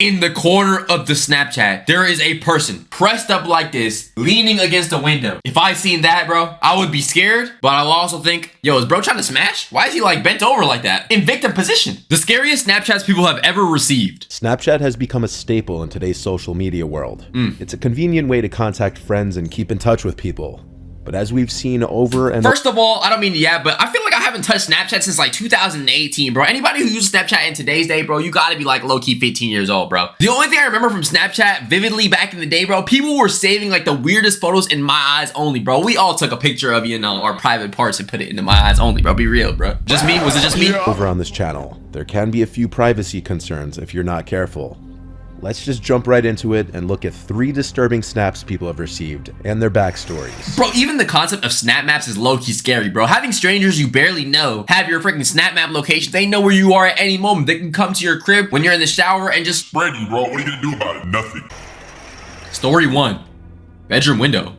In the corner of the Snapchat, there is a person pressed up like this, leaning against a window. If I seen that, bro, I would be scared, but I'll also think, yo, is bro trying to smash? Why is he like bent over like that? In victim position. The scariest Snapchats people have ever received. Snapchat has become a staple in today's social media world. It's a convenient way to contact friends and keep in touch with people. But as we've seen over and First of all, I don't mean but I feel like I haven't touched Snapchat since like 2018, bro. Anybody who uses Snapchat in today's day, bro, you gotta be like low-key 15 years old, bro. The only thing I remember from Snapchat vividly back in the day, bro, people were saving like the weirdest photos in my eyes only, bro. We all took a picture of, you know, our private parts and put it into my eyes only, bro. Be real, bro. Just me? Was it just me? Over on this channel, there can be a few privacy concerns if you're not careful. Let's just jump right into it and look at 3 disturbing snaps people have received and their backstories. Bro, even the concept of snap maps is low-key scary, bro. Having strangers you barely know have your freaking snap map location. They know where you are at any moment. They can come to your crib when you're in the shower and just spread you, bro. What are you gonna do about it? Nothing. Story 1. Bedroom window.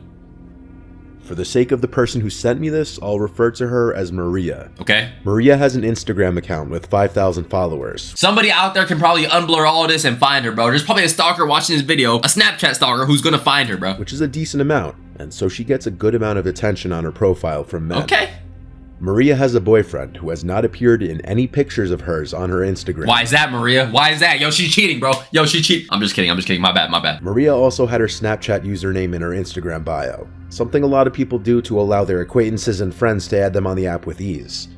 For the sake of the person who sent me this, I'll refer to her as Maria. Okay. Maria has an Instagram account with 5,000 followers. Somebody out there can probably unblur all of this and find her, bro. There's probably a stalker watching this video, a Snapchat stalker who's gonna find her, bro. Which is a decent amount, and so she gets a good amount of attention on her profile from men. Okay. Maria has a boyfriend who has not appeared in any pictures of hers on her Instagram. Why is that, Maria? Why is that? Yo, she's cheating, bro. Yo, she cheating. I'm just kidding. My bad. Maria also had her Snapchat username in her Instagram bio, something a lot of people do to allow their acquaintances and friends to add them on the app with ease.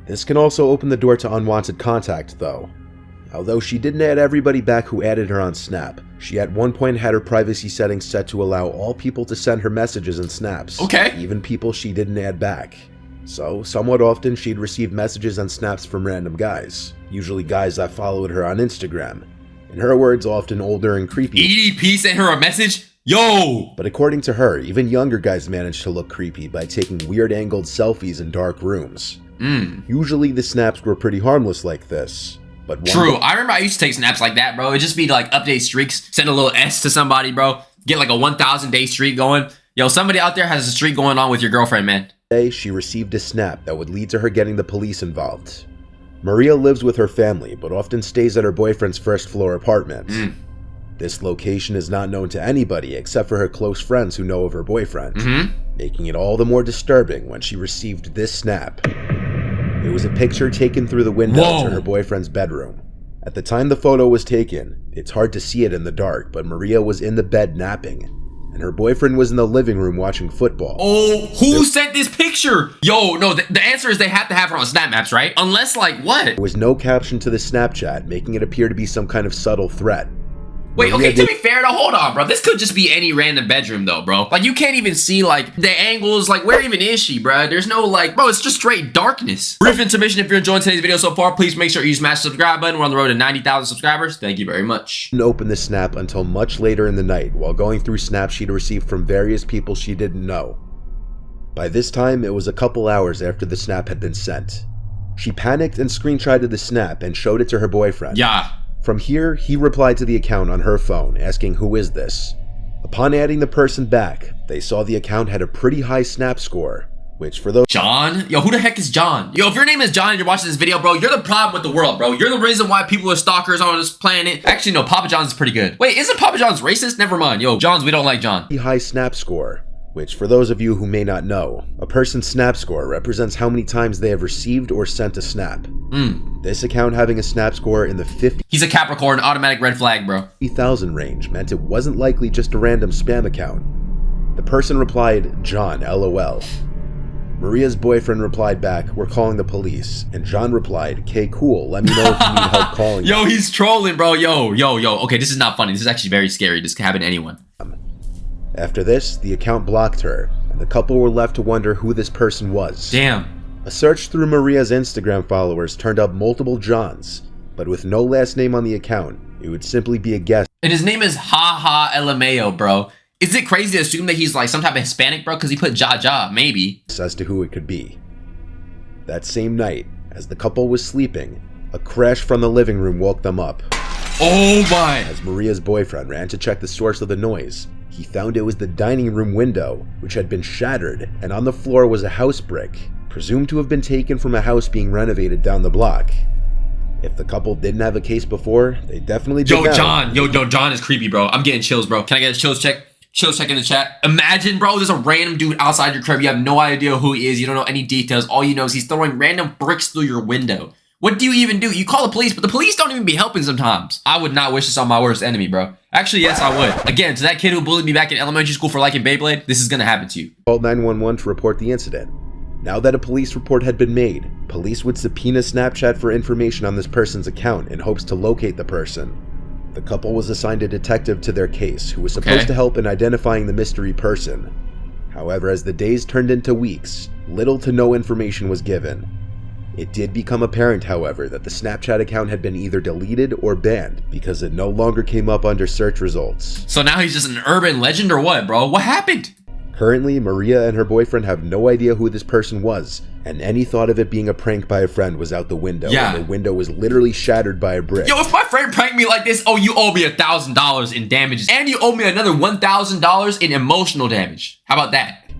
This can also open the door to unwanted contact, though. Although she didn't add everybody back who added her on Snap, she at one point had her privacy settings set to allow all people to send her messages and snaps. Okay. Even people she didn't add back. So, somewhat often she'd receive messages and snaps from random guys, usually guys that followed her on Instagram. In her words, often older and creepy. EDP sent her a message? Yo! But according to her, even younger guys managed to look creepy by taking weird angled selfies in dark rooms. Usually the snaps were pretty harmless like this. But True, I remember I used to take snaps like that, bro. It'd just be like update streaks, send a little S to somebody, bro. Get like a 1,000 day streak going. Yo, somebody out there has a streak going on with your girlfriend, man. Day, she received a snap that would lead to her getting the police involved. Maria lives with her family, but often stays at her boyfriend's first floor apartment. This location is not known to anybody except for her close friends who know of her boyfriend, making it all the more disturbing when she received this snap. It was a picture taken through the window to her boyfriend's bedroom. At the time the photo was taken, it's hard to see it in the dark, but Maria was in the bed napping, and her boyfriend was in the living room watching football. Oh, who sent this picture? Yo, no, the answer is they have to have her on Snap Maps, right? Unless, like, what? There was no caption to the Snapchat, making it appear to be some kind of subtle threat. Wait, okay, to be fair though, hold on, bro. This could just be any random bedroom though, bro. Like, you can't even see, like, the angles. Like, where even is she, bro? There's no, like, bro, it's just straight darkness. Brief intermission. If you're enjoying today's video so far, please make sure you smash the subscribe button. We're on the road to 90,000 subscribers. Thank you very much. Didn't open the snap until much later in the night while going through snaps she'd received from various people she didn't know. By this time, it was a couple hours after the snap had been sent. She panicked and screenshotted the snap and showed it to her boyfriend. Yeah. From here, he replied to the account on her phone, asking who is this. Upon adding the person back, they saw the account had a pretty high snap score, which for those— John? Yo, who the heck is John? Yo, if your name is John and you're watching this video, bro, you're the problem with the world, bro. You're the reason why people are stalkers on this planet. Actually, no, Papa John's is pretty good. Wait, isn't Papa John's racist? Never mind. Yo, John's, we don't like John. High snap score, which for those of you who may not know, a person's snap score represents how many times they have received or sent a snap. This account having a snap score in the 50— He's a Capricorn, automatic red flag, bro. 50,000 range meant it wasn't likely just a random spam account. The person replied, John, LOL. Maria's boyfriend replied back, we're calling the police. And John replied, okay, cool, let me know if you need help calling. Yo, he's trolling, bro. Yo. Okay, this is not funny. This is actually very scary. This can happen to anyone. After this, the account blocked her, and the couple were left to wonder who this person was. Damn. A search through Maria's Instagram followers turned up multiple Johns, but with no last name on the account, it would simply be a guess. And his name is Ha LMAO, bro. Is it crazy to assume that he's like some type of Hispanic, bro? Because he put Ja, maybe. As to who it could be. That same night, as the couple was sleeping, a crash from the living room woke them up. Oh my! As Maria's boyfriend ran to check the source of the noise, he found it was the dining room window, which had been shattered, and on the floor was a house brick, presumed to have been taken from a house being renovated down the block. If the couple didn't have a case before, they definitely did now. John is creepy, bro. I'm getting chills, bro. Can I get a chills check? Chills check in the chat. Imagine, bro, there's a random dude outside your crib. You have no idea who he is. You don't know any details. All you know is he's throwing random bricks through your window. What do you even do? You call the police, but the police don't even be helping sometimes. I would not wish this on my worst enemy, bro. Actually, yes, I would. Again, to that kid who bullied me back in elementary school for liking Beyblade, this is gonna happen to you. Called 911 to report the incident. Now that a police report had been made, police would subpoena Snapchat for information on this person's account in hopes to locate the person. The couple was assigned a detective to their case who was supposed to help in identifying the mystery person. However, as the days turned into weeks, little to no information was given. It did become apparent, however, that the Snapchat account had been either deleted or banned because it no longer came up under search results. So now he's just an urban legend or what, bro? What happened? Currently, Maria and her boyfriend have no idea who this person was, and any thought of it being a prank by a friend was out the window. Yeah. And the window was literally shattered by a brick. Yo, if my friend pranked me like this, oh, you owe me $1,000 in damages, and you owe me another $1,000 in emotional damage. How about that?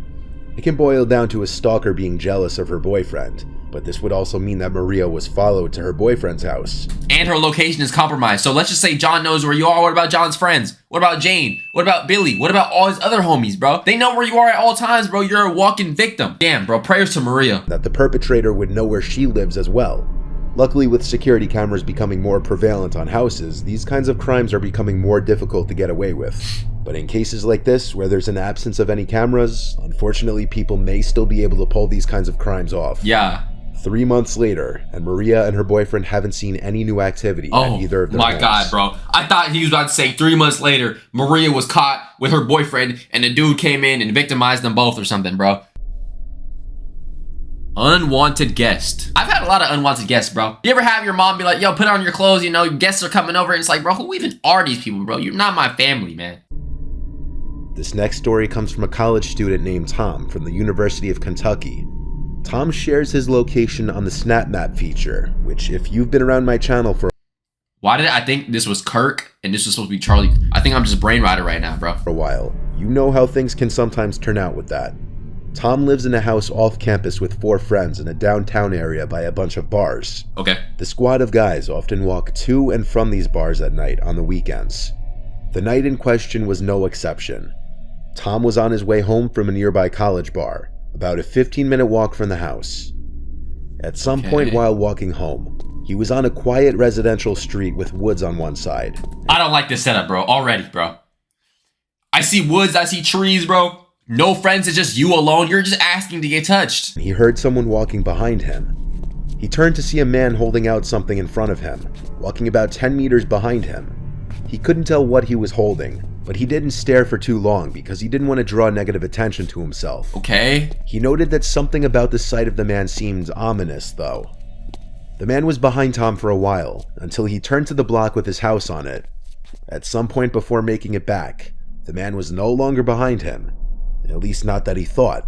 It can boil down to a stalker being jealous of her boyfriend, but this would also mean that Maria was followed to her boyfriend's house. And her location is compromised. So let's just say John knows where you are. What about John's friends? What about Jane? What about Billy? What about all his other homies, bro? They know where you are at all times, bro. You're a walking victim. Damn, bro. Prayers to Maria. That the perpetrator would know where she lives as well. Luckily, with security cameras becoming more prevalent on houses, these kinds of crimes are becoming more difficult to get away with. But in cases like this, where there's an absence of any cameras, unfortunately people may still be able to pull these kinds of crimes off. Yeah. 3 months later, and Maria and her boyfriend haven't seen any new activity at either of their homes. God, bro. I thought he was about to say 3 months later, Maria was caught with her boyfriend and a dude came in and victimized them both or something, bro. Unwanted guest. I've had a lot of unwanted guests, bro. You ever have your mom be like, yo, put on your clothes, you know, guests are coming over, and it's like, bro, who even are these people, bro? You're not my family, man. This next story comes from a college student named Tom from the University of Kentucky. Tom shares his location on the Snap Map feature, which if you've been around my channel for Why did I think this was Kirk and this was supposed to be Charlie? I think I'm just brain rotted right now, bro. a while, you know how things can sometimes turn out with that. Tom lives in a house off campus with 4 friends in a downtown area by a bunch of bars. Okay. The squad of guys often walk to and from these bars at night on the weekends. The night in question was no exception. Tom was on his way home from a nearby college bar, about a 15-minute walk from the house. At some point while walking home, he was on a quiet residential street with woods on one side. I don't like this setup, bro. Already, bro. I see woods, I see trees, bro. No friends, it's just you alone. You're just asking to get touched. He heard someone walking behind him. He turned to see a man holding out something in front of him, walking about 10 meters behind him. He couldn't tell what he was holding, but he didn't stare for too long because he didn't want to draw negative attention to himself. Okay. He noted that something about the sight of the man seemed ominous, though. The man was behind Tom for a while, until he turned to the block with his house on it. At some point before making it back, the man was no longer behind him. At least not that he thought.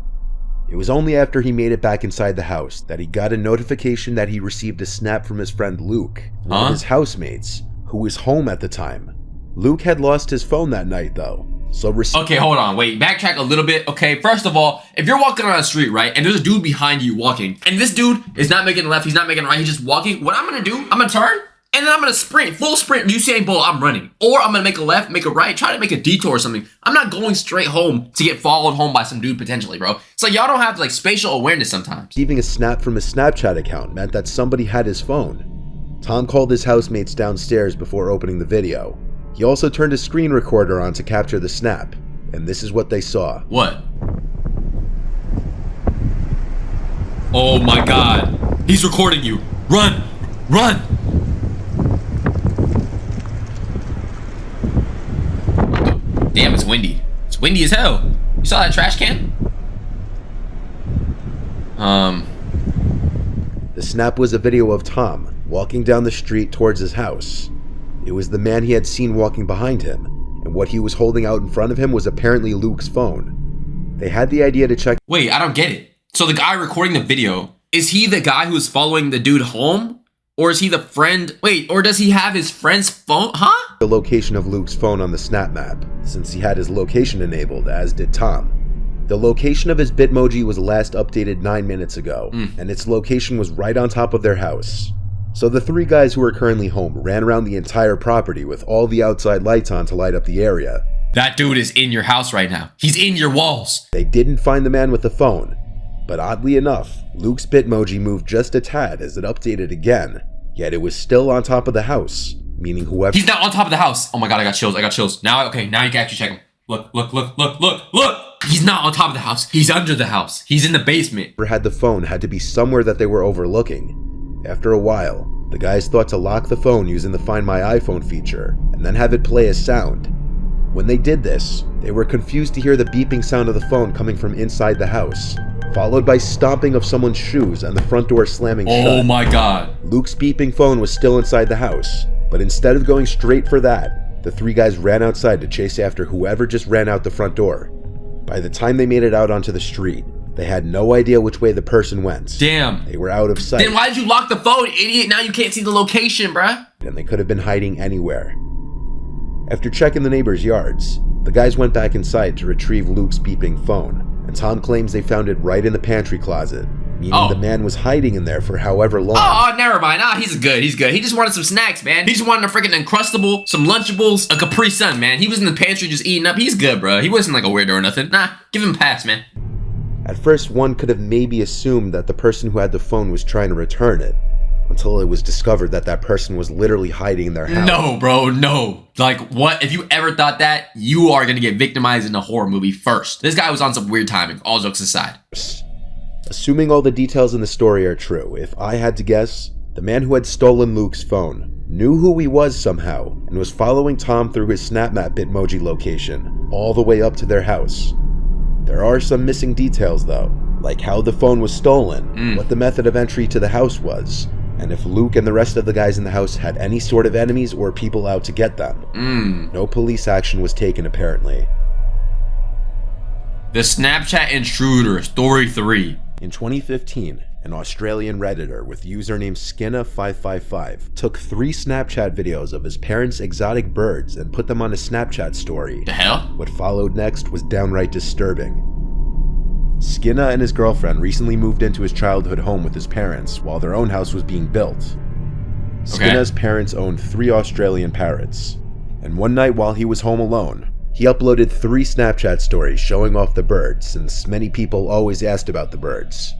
It was only after he made it back inside the house that he got a notification that he received a snap from his friend Luke, one of his housemates, who was home at the time. Luke had lost his phone that night though, so okay, hold on, wait, backtrack a little bit. Okay, first of all, if you're walking on a street, right, and there's a dude behind you walking, and this dude is not making a left, he's not making a right, he's just walking, what I'm gonna do, I'm gonna turn, and then I'm gonna sprint, full sprint, Usain Bolt, I'm running. Or I'm gonna make a left, make a right, try to make a detour or something. I'm not going straight home to get followed home by some dude potentially, bro. So y'all don't have like spatial awareness sometimes. Receiving a snap from his Snapchat account meant that somebody had his phone. Tom called his housemates downstairs before opening the video. He also turned his screen recorder on to capture the snap, and this is what they saw. What? Oh my god. He's recording you. Run! Run! Damn, it's windy. It's windy as hell. You saw that trash can? The snap was a video of Tom walking down the street towards his house. It was the man he had seen walking behind him, and what he was holding out in front of him was apparently Luke's phone. They had the idea to check. Wait, I don't get it. So the guy recording the video, is he the guy who's following the dude home? Or is he the friend? Wait, or does he have his friend's phone? Huh? The location of Luke's phone on the snap map, since he had his location enabled, as did Tom. The location of his Bitmoji was last updated 9 minutes ago, and its location was right on top of their house. So the three guys who were currently home ran around the entire property with all the outside lights on to light up the area. That dude is in your house right now. He's in your walls. They didn't find the man with the phone, but oddly enough, Luke's Bitmoji moved just a tad as it updated again, yet it was still on top of the house, meaning whoever— He's not on top of the house. Oh my God, I got chills. Now, okay, now you can actually check him. Look. He's not on top of the house. He's under the house. He's in the basement. whoever had the phone had to be somewhere that they were overlooking. After a while, the guys thought to lock the phone using the Find My iPhone feature, and then have it play a sound. When they did this, they were confused to hear the beeping sound of the phone coming from inside the house, followed by stomping of someone's shoes and the front door slamming shut. Oh my God. Luke's beeping phone was still inside the house, but instead of going straight for that, the three guys ran outside to chase after whoever just ran out the front door. By the time they made it out onto the street, they had no idea which way the person went. Damn. They were out of sight. Then why did you lock the phone, idiot? Now you can't see the location, bruh. And they could have been hiding anywhere. After checking the neighbors' yards, the guys went back inside to retrieve Luke's beeping phone, and Tom claims they found it right in the pantry closet, meaning the man was hiding in there for however long. Oh, never mind. He's good. He just wanted some snacks, man. He just wanted a freaking Uncrustable, some Lunchables, a Capri Sun, man. He was in the pantry just eating up. He's good, bro. He wasn't like a weirdo or nothing. Nah, give him a pass, man. At first, one could have maybe assumed that the person who had the phone was trying to return it, until it was discovered that that person was literally hiding in their house. No, bro, no. Like, what? If you ever thought that, you are gonna get victimized in a horror movie first. This guy was on some weird timing, all jokes aside. Assuming all the details in the story are true, if I had to guess, the man who had stolen Luke's phone knew who he was somehow and was following Tom through his SnapMap Bitmoji location all the way up to their house. There are some missing details though, like how the phone was stolen, what the method of entry to the house was, and if Luke and the rest of the guys in the house had any sort of enemies or people out to get them. No police action was taken apparently. The Snapchat Intruder, Story 3. In 2015, an Australian Redditor with username Skinna555 took 3 Snapchat videos of his parents' exotic birds and put them on a Snapchat story. The hell? What followed next was downright disturbing. Skinna and his girlfriend recently moved into his childhood home with his parents while their own house was being built. Skinna's parents owned 3 Australian parrots, and one night while he was home alone, he uploaded 3 Snapchat stories showing off the birds, since many people always asked about the birds.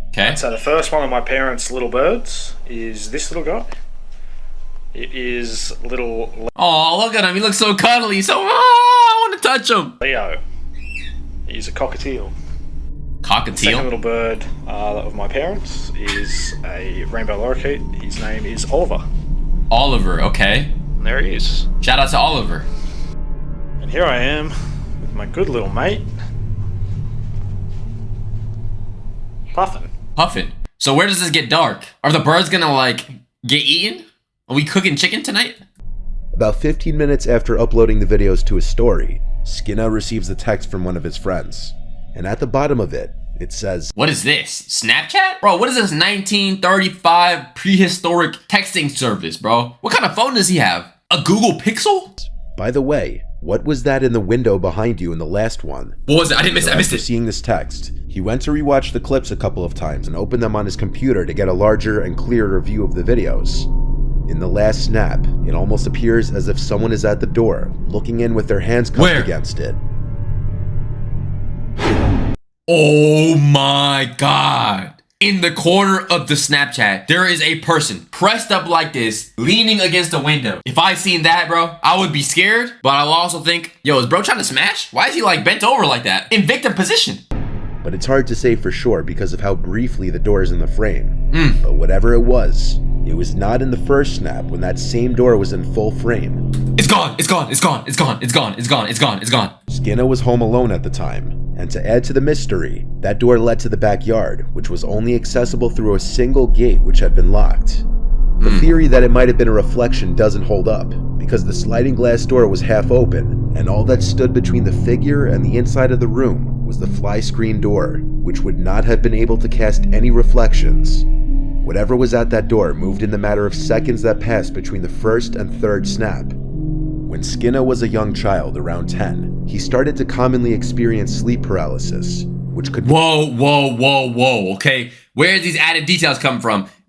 Okay. So the first one of my parents' little birds is this little guy. It is little Oh, look at him. He looks so cuddly. I want to touch him. Leo. He's a cockatiel. Cockatiel? The second little bird of my parents is a rainbow lorikeet. His name is Oliver. Oliver, okay. And there he is. Shout out to Oliver. And here I am with my good little mate, Puffin. So where does this get dark? Are the birds gonna, like, get eaten? Are we cooking chicken tonight? About 15 minutes after uploading the videos to his story, Skinna receives a text from one of his friends. And at the bottom of it, it says, What is this? Snapchat? Bro, what is this 1935 prehistoric texting service, bro? What kind of phone does he have? A Google Pixel? "By the way, what was that in the window behind you in the last one?" What was it? I didn't miss it. I missed After it. seeing this text, he went to rewatch the clips a couple of times and opened them on his computer to get a larger and clearer view of the videos. In the last snap, it almost appears as if someone is at the door, looking in with their hands cupped Where? against it. Oh my God. In the corner of the Snapchat, there is a person pressed up like this, leaning against a window. If I seen that, bro, I would be scared, but I'll also think, yo, is bro trying to smash? Why is he like bent over like that? In victim position. But it's hard to say for sure because of how briefly the door is in the frame. But whatever it was not in the first snap when that same door was in full frame. It's gone. Skinna was home alone at the time, and to add to the mystery, that door led to the backyard, which was only accessible through a single gate which had been locked. The theory that it might have been a reflection doesn't hold up, because the sliding glass door was half open, and all that stood between the figure and the inside of the room was the fly screen door, which would not have been able to cast any reflections. Whatever was at that door moved in the matter of seconds that passed between the first and third snap. When Skinna was a young child, around 10, he started to commonly experience sleep paralysis, which could— Whoa, okay? Where did these added details come from?